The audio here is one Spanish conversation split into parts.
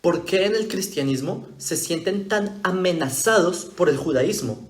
¿Por qué en el cristianismo se sienten tan amenazados por el judaísmo?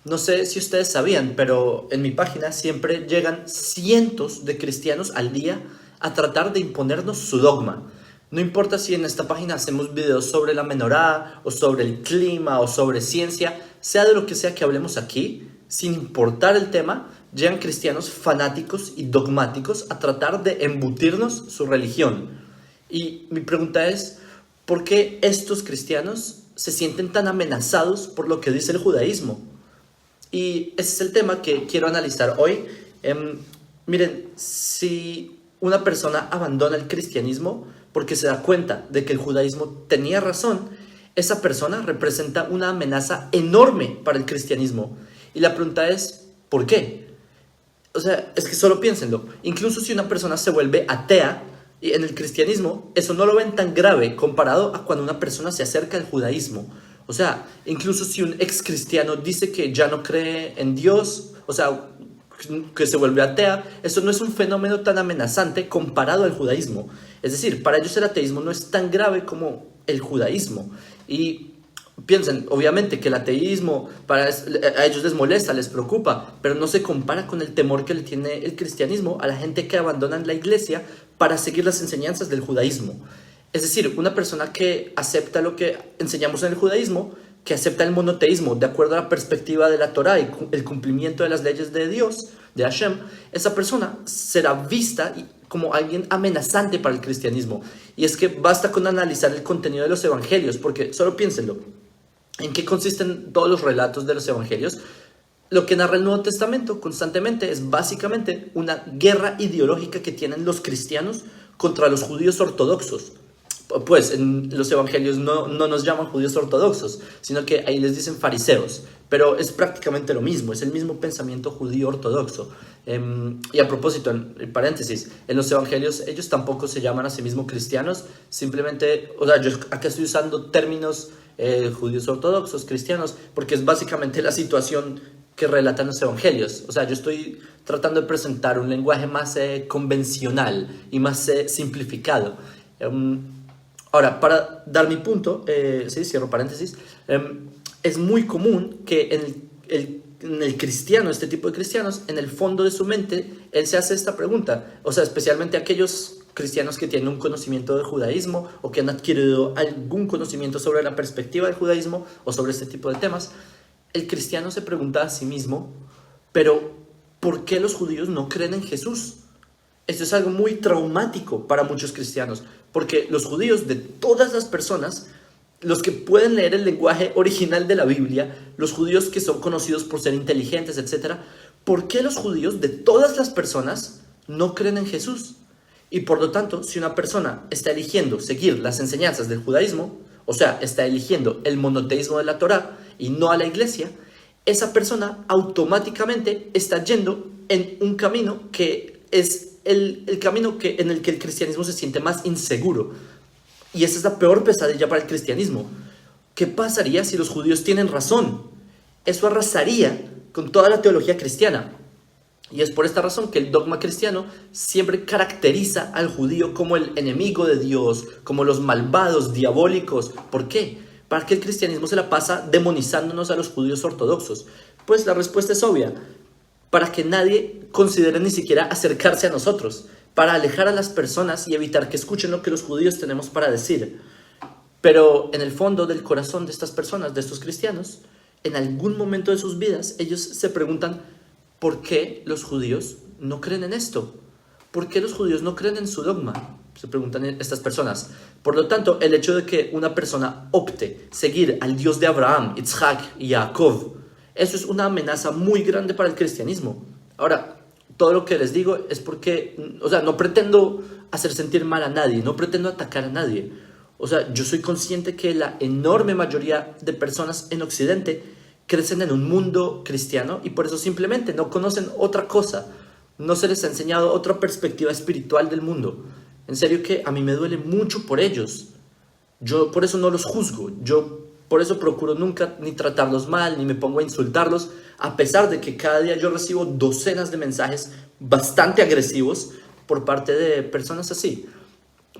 No sé si ustedes sabían, pero en mi página siempre llegan cientos de cristianos al día a tratar de imponernos su dogma. No importa si en esta página hacemos videos sobre la menorá, o sobre el clima, o sobre ciencia, sea de lo que sea que hablemos aquí, sin importar el tema, llegan cristianos fanáticos y dogmáticos a tratar de embutirnos su religión. Y mi pregunta es, ¿por qué estos cristianos se sienten tan amenazados por lo que dice el judaísmo? Y ese es el tema que quiero analizar hoy. Miren, si una persona abandona el cristianismo porque se da cuenta de que el judaísmo tenía razón, esa persona representa una amenaza enorme para el cristianismo. Y la pregunta es, ¿por qué? O sea, es que solo piénsenlo. Incluso si una persona se vuelve atea, y en el cristianismo, eso no lo ven tan grave comparado a cuando una persona se acerca al judaísmo. O sea, incluso si un ex cristiano dice que ya no cree en Dios, o sea, que se vuelve atea, eso no es un fenómeno tan amenazante comparado al judaísmo. Es decir, para ellos el ateísmo no es tan grave como el judaísmo. Y piensen, obviamente, que el ateísmo a ellos les molesta, les preocupa, pero no se compara con el temor que le tiene el cristianismo a la gente que abandona la iglesia para seguir las enseñanzas del judaísmo. Es decir, una persona que acepta lo que enseñamos en el judaísmo, que acepta el monoteísmo de acuerdo a la perspectiva de la Torá y el cumplimiento de las leyes de Dios, de Hashem, esa persona será vista como alguien amenazante para el cristianismo. Y es que basta con analizar el contenido de los evangelios, porque solo piénsenlo. ¿En qué consisten todos los relatos de los evangelios? Lo que narra el Nuevo Testamento constantemente es básicamente una guerra ideológica que tienen los cristianos contra los judíos ortodoxos. Pues en los evangelios no nos llaman judíos ortodoxos, sino que ahí les dicen fariseos, pero es prácticamente lo mismo, es el mismo pensamiento judío ortodoxo. Y a propósito, en paréntesis, en los evangelios ellos tampoco se llaman a sí mismos cristianos, simplemente, o sea, yo acá estoy usando términos judíos ortodoxos, cristianos, porque es básicamente la situación que relatan los evangelios. O sea, yo estoy tratando de presentar un lenguaje más convencional y más simplificado. Ahora, para dar mi punto, sí, cierro paréntesis, es muy común que en el cristiano, este tipo de cristianos, en el fondo de su mente, él se hace esta pregunta. O sea, especialmente aquellos cristianos que tienen un conocimiento del judaísmo o que han adquirido algún conocimiento sobre la perspectiva del judaísmo o sobre este tipo de temas, el cristiano se pregunta a sí mismo, pero ¿por qué los judíos no creen en Jesús? Esto es algo muy traumático para muchos cristianos, porque los judíos, de todas las personas, los que pueden leer el lenguaje original de la Biblia, los judíos que son conocidos por ser inteligentes, etc., ¿por qué los judíos, de todas las personas, no creen en Jesús? Y por lo tanto, si una persona está eligiendo seguir las enseñanzas del judaísmo, o sea, está eligiendo el monoteísmo de la Torá y no a la iglesia, esa persona automáticamente está yendo en un camino que es el camino en el que el cristianismo se siente más inseguro. Y esa es la peor pesadilla para el cristianismo. ¿Qué pasaría si los judíos tienen razón? Eso arrasaría con toda la teología cristiana. Y es por esta razón que el dogma cristiano siempre caracteriza al judío como el enemigo de Dios, como los malvados, diabólicos. ¿Por qué? ¿Para qué el cristianismo se la pasa demonizándonos a los judíos ortodoxos? Pues la respuesta es obvia. Para que nadie considere ni siquiera acercarse a nosotros, para alejar a las personas y evitar que escuchen lo que los judíos tenemos para decir. Pero en el fondo del corazón de estas personas, de estos cristianos, en algún momento de sus vidas, ellos se preguntan, ¿por qué los judíos no creen en esto? ¿Por qué los judíos no creen en su dogma? Se preguntan estas personas. Por lo tanto, el hecho de que una persona opte seguir al Dios de Abraham, Isaac y Jacob, eso es una amenaza muy grande para el cristianismo. Ahora, todo lo que les digo es porque, o sea, no pretendo hacer sentir mal a nadie, no pretendo atacar a nadie. O sea, yo soy consciente que la enorme mayoría de personas en Occidente crecen en un mundo cristiano y por eso simplemente no conocen otra cosa. No se les ha enseñado otra perspectiva espiritual del mundo. En serio que a mí me duele mucho por ellos. Yo por eso no los juzgo. Yo por eso procuro nunca ni tratarlos mal, ni me pongo a insultarlos, a pesar de que cada día yo recibo docenas de mensajes bastante agresivos por parte de personas así.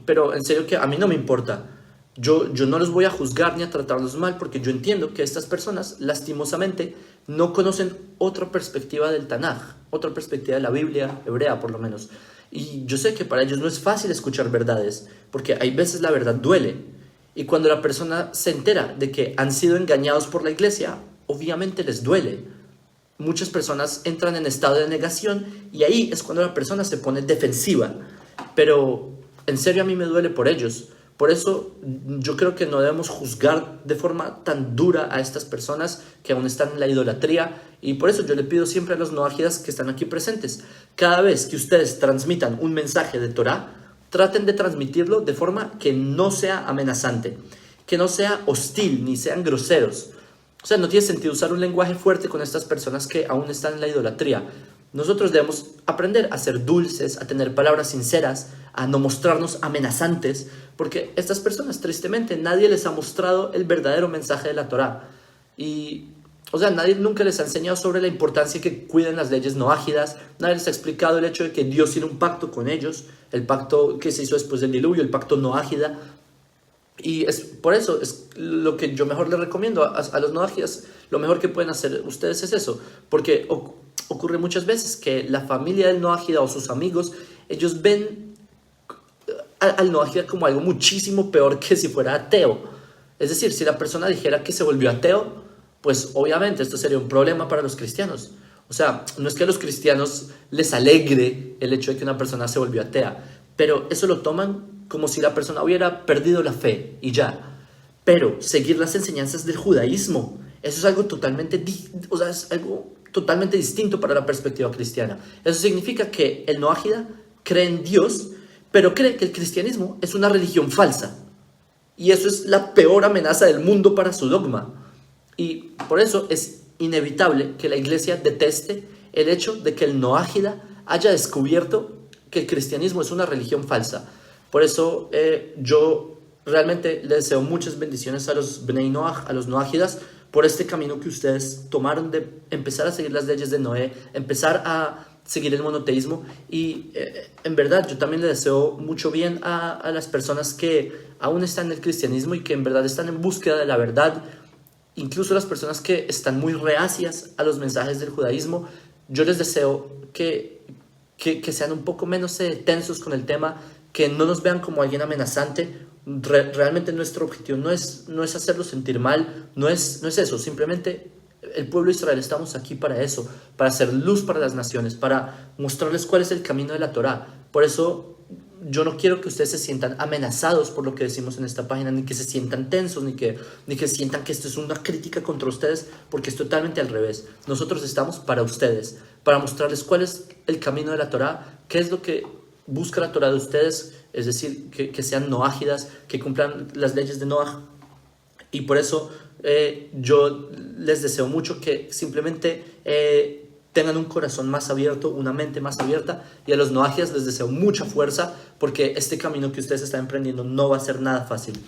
Pero en serio que a mí no me importa. Yo no los voy a juzgar ni a tratarlos mal porque yo entiendo que estas personas, lastimosamente, no conocen otra perspectiva del Tanaj, otra perspectiva de la Biblia hebrea, por lo menos. Y yo sé que para ellos no es fácil escuchar verdades, porque hay veces la verdad duele. Y cuando la persona se entera de que han sido engañados por la iglesia, obviamente les duele. Muchas personas entran en estado de negación y ahí es cuando la persona se pone defensiva. Pero en serio a mí me duele por ellos. Por eso yo creo que no debemos juzgar de forma tan dura a estas personas que aún están en la idolatría. Y por eso yo le pido siempre a los noájidas que están aquí presentes, cada vez que ustedes transmitan un mensaje de Torah, traten de transmitirlo de forma que no sea amenazante, que no sea hostil, ni sean groseros. O sea, no tiene sentido usar un lenguaje fuerte con estas personas que aún están en la idolatría. Nosotros debemos aprender a ser dulces, a tener palabras sinceras, a no mostrarnos amenazantes, porque estas personas, tristemente, nadie les ha mostrado el verdadero mensaje de la Torá. Y, o sea, nadie nunca les ha enseñado sobre la importancia que cuiden las leyes noágidas, nadie les ha explicado el hecho de que Dios tiene un pacto con ellos, el pacto que se hizo después del diluvio, el pacto noágida. Y es por eso es lo que yo mejor les recomiendo a los noágidas. Lo mejor que pueden hacer ustedes es eso, porque ocurre muchas veces que la familia del noágida o sus amigos, ellos ven al noágida como algo muchísimo peor que si fuera ateo. Es decir, si la persona dijera que se volvió ateo, pues obviamente esto sería un problema para los cristianos. O sea, no es que a los cristianos les alegre el hecho de que una persona se volvió atea, pero eso lo toman como si la persona hubiera perdido la fe y ya. Pero seguir las enseñanzas del judaísmo, eso es algo totalmente, o sea, es algo totalmente distinto para la perspectiva cristiana. Eso significa que el noágida cree en Dios, pero cree que el cristianismo es una religión falsa. Y eso es la peor amenaza del mundo para su dogma. Y por eso es inevitable que la iglesia deteste el hecho de que el noágida haya descubierto que el cristianismo es una religión falsa. Por eso yo realmente les deseo muchas bendiciones a los Bnei Noach, a los noágidas, por este camino que ustedes tomaron de empezar a seguir las leyes de Noé, empezar a seguir el monoteísmo. Y en verdad yo también le deseo mucho bien a las personas que aún están en el cristianismo y que en verdad están en búsqueda de la verdad, incluso las personas que están muy reacias a los mensajes del judaísmo. Yo les deseo que sean un poco menos tensos con el tema, que no nos vean como alguien amenazante. Realmente nuestro objetivo no es hacerlos sentir mal, no es eso. Simplemente el pueblo de Israel estamos aquí para eso, para hacer luz para las naciones, para mostrarles cuál es el camino de la Torá. Por eso yo no quiero que ustedes se sientan amenazados por lo que decimos en esta página, ni que se sientan tensos, ni que sientan que esto es una crítica contra ustedes, porque es totalmente al revés. Nosotros estamos para ustedes, para mostrarles cuál es el camino de la Torá, qué es lo que busca la Torá de ustedes, es decir, que sean noágidas, que cumplan las leyes de Noaj. Y por eso yo les deseo mucho que simplemente tengan un corazón más abierto, una mente más abierta, y a los noágidas les deseo mucha fuerza, porque este camino que ustedes están emprendiendo no va a ser nada fácil.